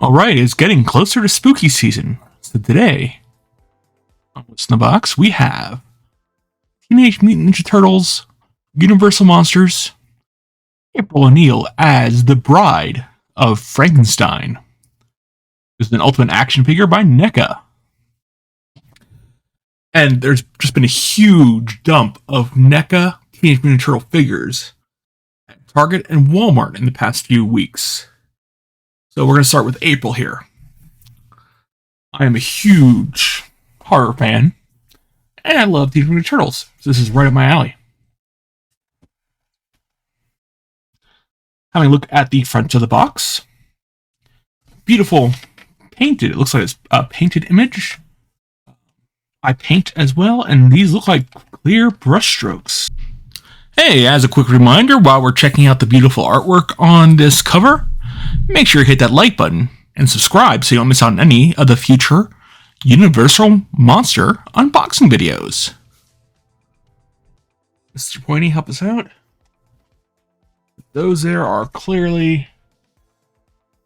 All right, it's getting closer to spooky season. So today, on What's in the Box, we have Teenage Mutant Ninja Turtles, Universal Monsters, April O'Neil as the bride of Frankenstein. This is an ultimate action figure by NECA. And there's just been a huge dump of NECA Teenage Mutant Ninja Turtle figures at Target and Walmart in the past few weeks. So we're going to start with April here. I am a huge horror fan, and I love Teenage Mutant Ninja Turtles. So this is right up my alley. Having a look at the front of the box. Beautiful painted. It looks like it's a painted image. I paint as well, and these look like clear brushstrokes. Hey, as a quick reminder, while we're checking out the beautiful artwork on this cover, make sure you hit that like button and subscribe so you don't miss out on any of the future Universal Monster unboxing videos. Mr. Pointy, help us out. Those there are clearly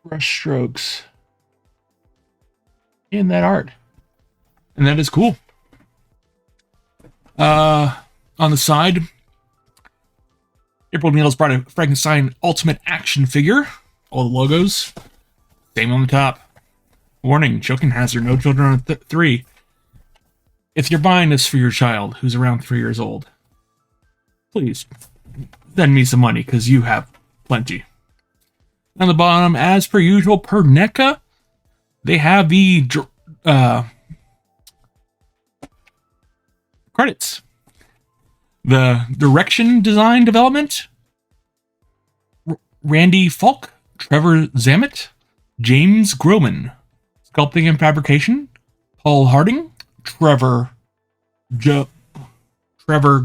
brushstrokes in that art. And that is cool. On the side, April O'Neil's brought a Frankenstein Ultimate Action figure. All the logos. Same on the top. Warning, choking hazard, no children on 3. If you're buying this for your child who's around 3 years old, please send me some money because you have plenty. On the bottom, as per usual, per NECA, they have the credits. The direction, design, development, Randy Falk, Trevor Zammit, James Groman, sculpting and fabrication, Paul Harding, Trevor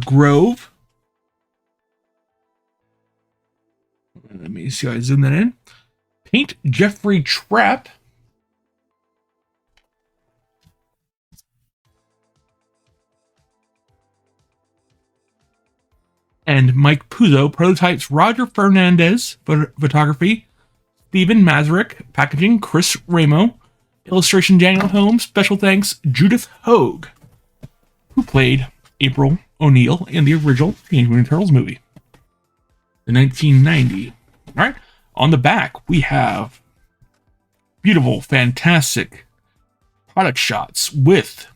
Grove. Let me see how I zoom that in. Paint, Jeffrey Trapp. And Mike Puzo. Prototypes, Roger Fernandez. Photography, Stephen Mazurek. Packaging, Chris Ramo. Illustration, Daniel Holmes. Special thanks, Judith Hogue, who played April O'Neil in the original Teenage Mutant Ninja Turtles movie, the 1990. All right. On the back, we have beautiful, fantastic product shots with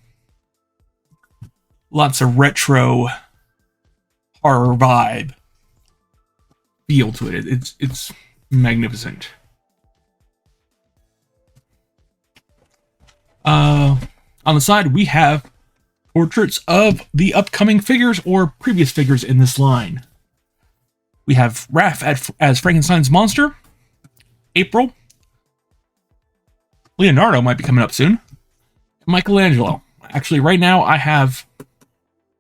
lots of retro horror vibe feel to it. It's magnificent. On the side, we have portraits of the upcoming figures or previous figures in this line. We have Raph as Frankenstein's monster. April. Leonardo might be coming up soon. Michelangelo. Actually, right now I've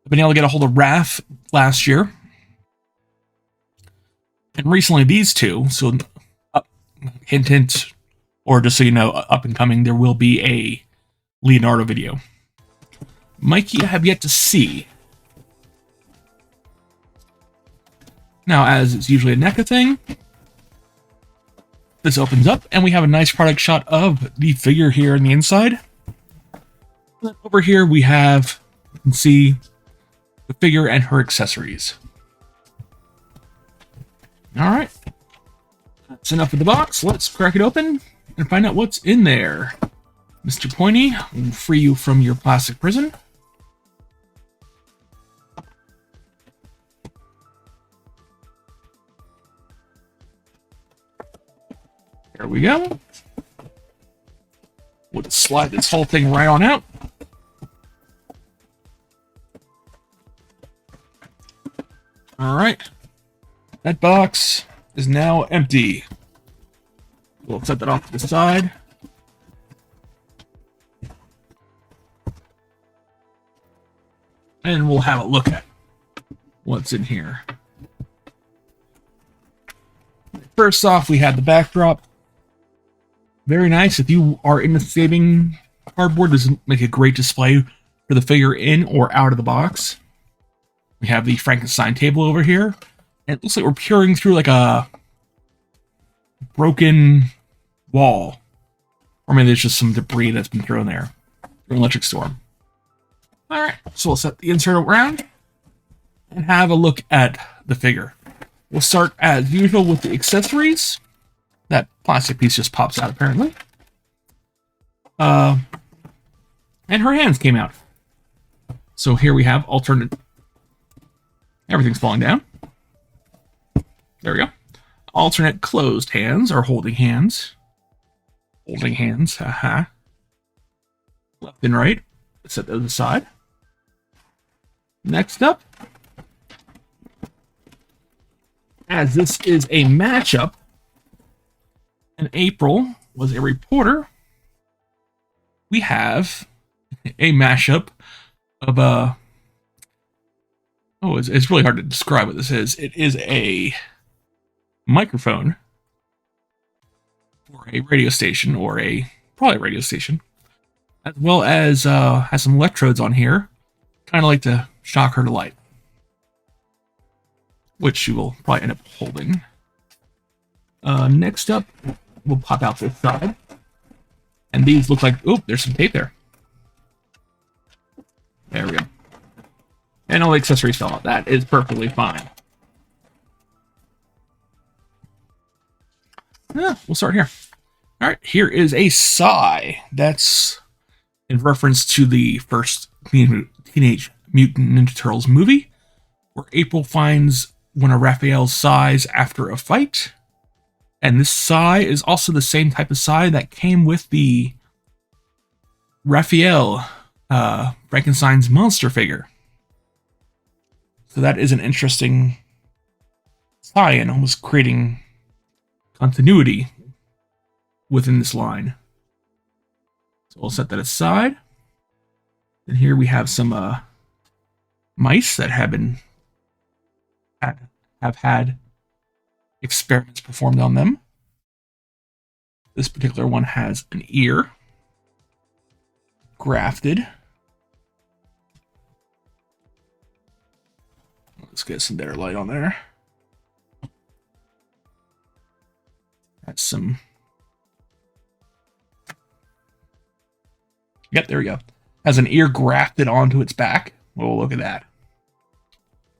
been able to get a hold of Raph last year. And recently these two, so hint hint, or just so you know, up and coming, there will be a Leonardo video. Mikey I have yet to see. Now, as it's usually a NECA thing, this opens up and we have a nice product shot of the figure here on the inside. And then over here we have, you can see the figure and her accessories. Alright. That's enough of the box. Let's crack it open and find out what's in there. Mr. Pointy, we'll free you from your plastic prison. There we go. We'll just slide this whole thing right on out. Alright. That box is now empty. We'll set that off to the side. And we'll have a look at what's in here. First off, we had the backdrop. Very nice. If you are into saving cardboard, this will make a great display for the figure in or out of the box. We have the Frankenstein table over here. And it looks like we're peering through like a broken wall. Or maybe there's just some debris that's been thrown there. An electric storm. Alright, so we'll set the insert around and have a look at the figure. We'll start as usual with the accessories. That plastic piece just pops out apparently. And her hands came out. So here we have alternate. Everything's falling down. There we go. Alternate closed hands or holding hands. Holding hands, haha. Left and right. Set those aside. Next up, as this is a matchup, and April was a reporter, we have a mashup of it's really hard to describe what this is. It is a microphone for a radio station, or probably a radio station, as well as has some electrodes on here, kind of like to shock her to light, which she will probably end up holding. Next up, we'll pop out this side, and these look like, oh, there's some tape there. There we go. And all the accessories fell out. That is perfectly fine. We'll start here. All right, here is a sigh. That's in reference to the first Teenage Mutant Ninja Turtles movie, where April finds one of Raphael's sighs after a fight. And this sigh is also the same type of sigh that came with the Raphael Frankenstein's monster figure. So that is an interesting sigh, and almost creating continuity within this line. So we'll set that aside. And here we have some mice that have had experiments performed on them. This particular one has an ear grafted. Let's get some better light on there. That's some. Yep, there we go. Has an ear grafted onto its back. Oh, look at that.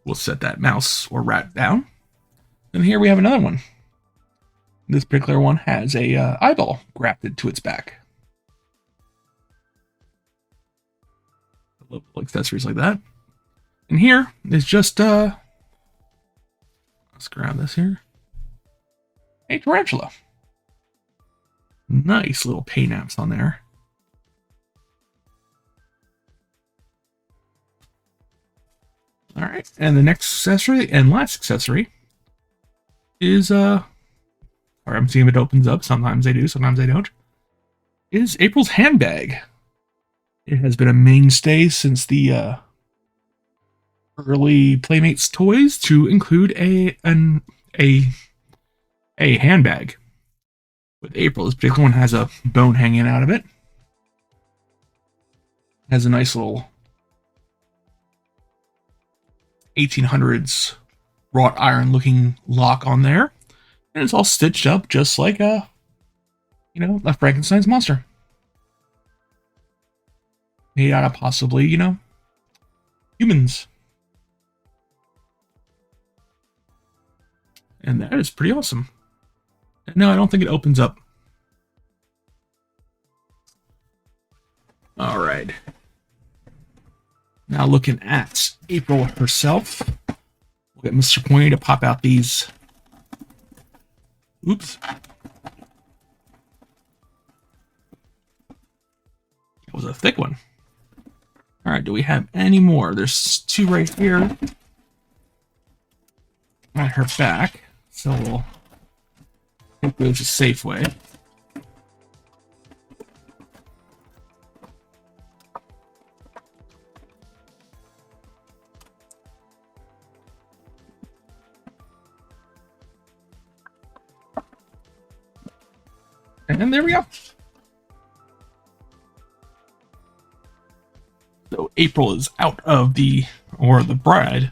We'll set that mouse or rat down. And here we have another one. This particular one has a eyeball grafted to its back. Little accessories like that. And here is just let's grab this here. A tarantula. Nice little paint apps on there. All right, and the next accessory and last accessory is or I'm seeing if it opens up. Sometimes they do, sometimes they don't. Is April's handbag. It has been a mainstay since the early Playmates toys to include a handbag. With April, this particular one has a bone hanging out of it. Has a nice little 1800s wrought iron looking lock on there. And it's all stitched up just like a Frankenstein's monster. Made out of possibly, humans. And that is pretty awesome. No, I don't think it opens up. All right. Now looking at April herself. We'll get Mr. Pointy to pop out these. Oops. That was a thick one. All right, do we have any more? There's two right here at her back. So we'll take those a safe way. And there we go. So April is out of the bride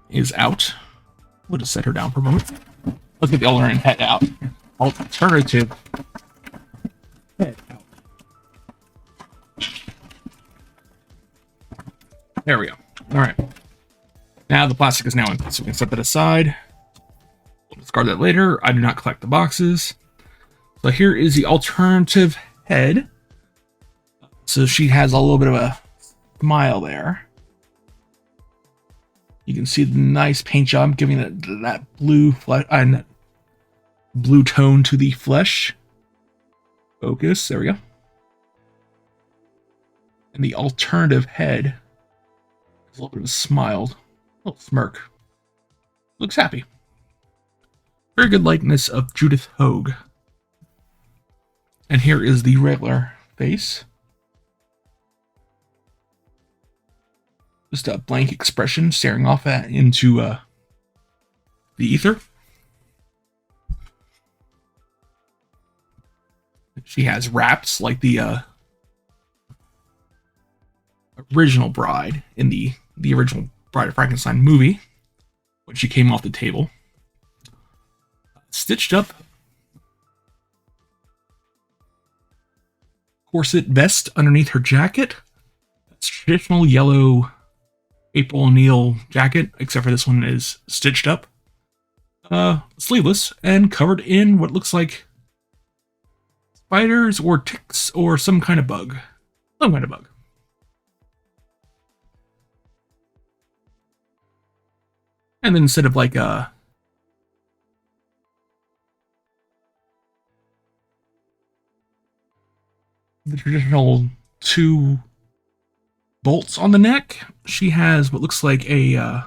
is out. We'll just set her down for a moment. Let's get the alternate head out. Alternative There we go. All right. Now the plastic is now empty, so we can set that aside. We'll discard that later. I do not collect the boxes. So here is the alternative head. So she has a little bit of a smile there. You can see the nice paint job giving that blue flesh and that blue tone to the flesh. Focus. There we go. And the alternative head has a little bit of a smile, a little smirk. Looks happy. Very good likeness of Judith Hogue. And here is the regular face. Just a blank expression staring off into the ether. She has wraps like the original bride in the original Bride of Frankenstein movie when she came off the table. Stitched up corset vest underneath her jacket. That's traditional yellow April O'Neil jacket, except for this one is stitched up. Sleeveless and covered in what looks like spiders or ticks or some kind of bug. Some kind of bug. And then instead of like the traditional 2 bolts on the neck, she has what looks like a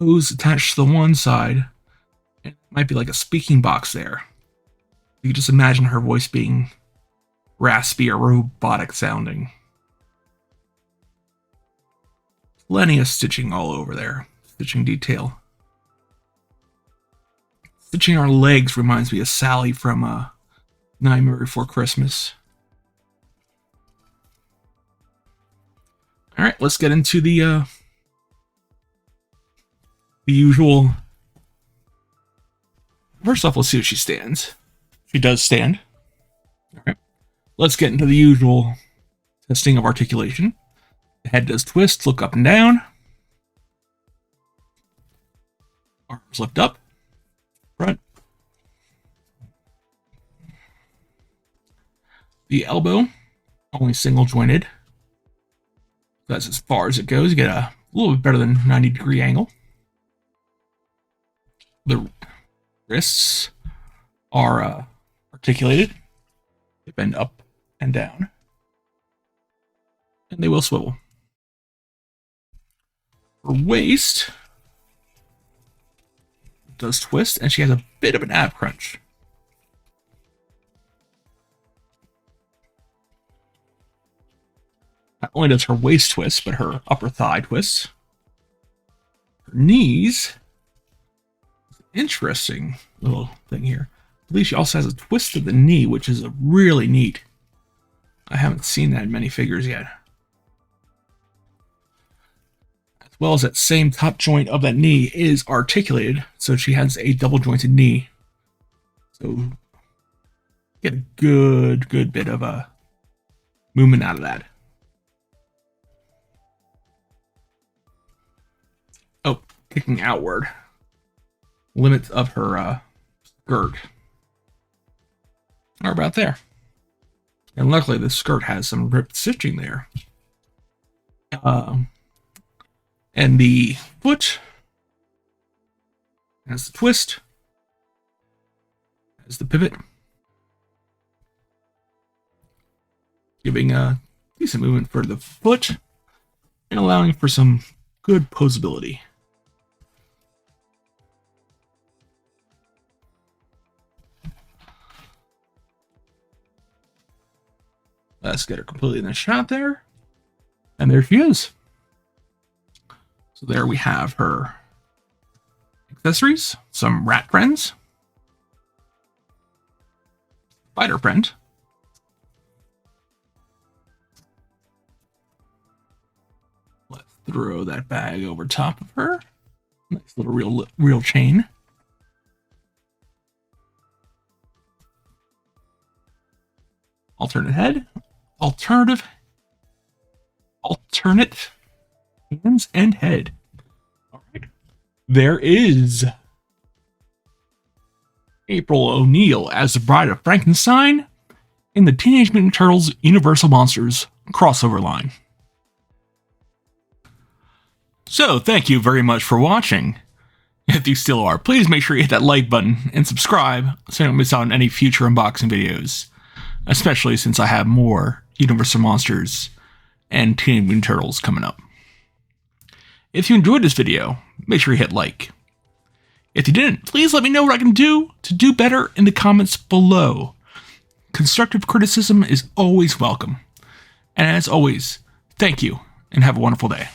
hose attached to the one side. It might be like a speaking box there. You can just imagine her voice being raspy or robotic sounding. Plenty of stitching all over there. Stitching detail. Stitching our legs reminds me of Sally from Nightmare Before Christmas. All right, let's get into the usual. First off, let's see if she stands. She does stand. All right, let's get into the usual testing of articulation. The head does twist, look up and down. Arms lift up, front. The elbow, only single jointed. That's as far as it goes. You get a little bit better than 90-degree angle. The wrists are articulated. They bend up and down. And they will swivel. Her waist does twist, and she has a bit of an ab crunch. Not only does her waist twist, but her upper thigh twists. Her knees, interesting little thing here. I believe she also has a twist of the knee, which is really neat. I haven't seen that in many figures yet. As well as that same top joint of that knee is articulated, so she has a double jointed knee. So get a good bit of a movement out of that. Oh, kicking outward. Limits of her skirt are about there. And luckily the skirt has some ripped stitching there. And the foot has the twist, has the pivot, giving a decent movement for the foot and allowing for some good posability. Let's get her completely in the shot there. And there she is. So there we have her accessories, some rat friends, spider friend, let's throw that bag over top of her. Nice little real chain. Alternate head. Alternate hands and head. All right. There is April O'Neil as the Bride of Frankenstein in the Teenage Mutant Turtles Universal Monsters crossover line. So, thank you very much for watching. If you still are, please make sure you hit that like button and subscribe so you don't miss out on any future unboxing videos, especially since I have more Universal Monsters and Teenage Mutant Turtles coming up. If you enjoyed this video, make sure you hit like. If you didn't, please let me know what I can do to do better in the comments below. Constructive criticism is always welcome. And as always, thank you and have a wonderful day.